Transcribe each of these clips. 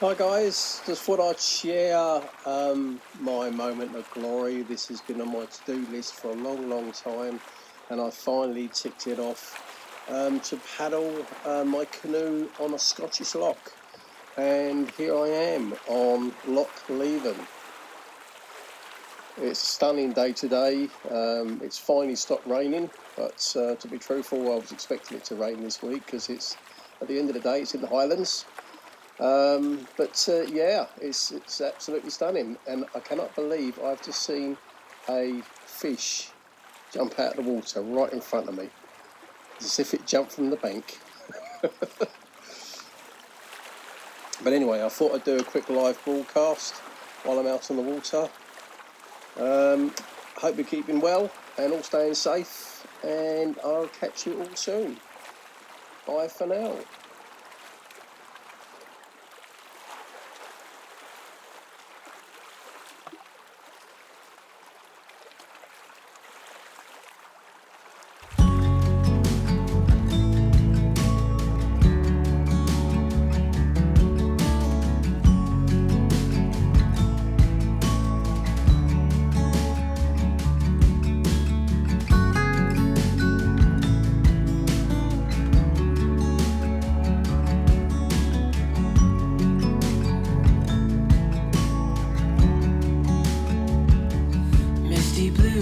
Hi guys, just thought I'd share my moment of glory. This has been on my to-do list for a long time, and I finally ticked it off to paddle my canoe on a Scottish loch. And here I am on Loch Leven. It's a stunning day today. It's finally stopped raining, but to be truthful, I was expecting it to rain this week because it's at the end of the day, it's in the Highlands. Yeah, it's absolutely stunning, and I cannot believe I've just seen a fish jump out of the water right in front of me, as if it jumped from the bank. But anyway, I thought I'd do a quick live broadcast while I'm out on the water. Hope you're keeping well and all staying safe, and I'll catch you all soon. Bye for now.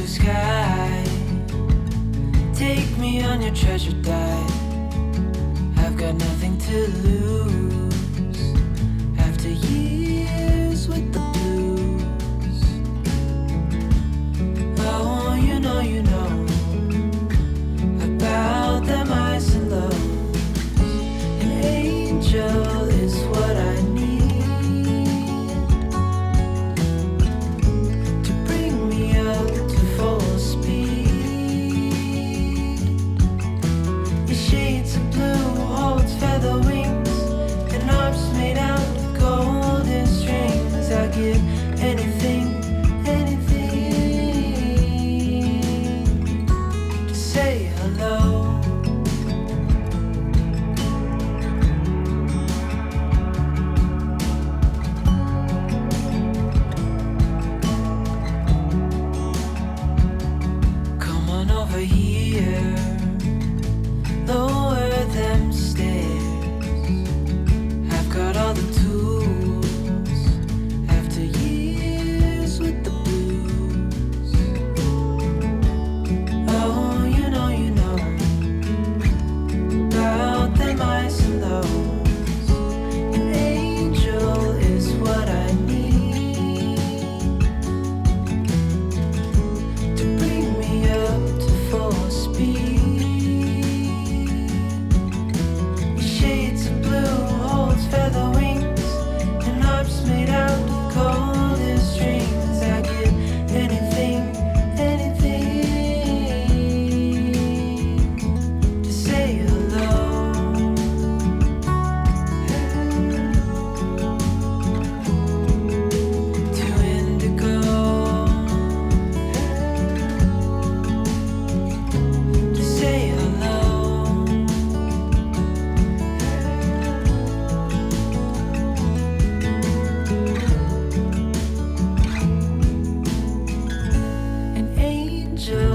Sky, take me on your treasure dive. I've got nothing to lose after years with the blues. Oh, you know about them highs and lows. An angel is what I need. Angel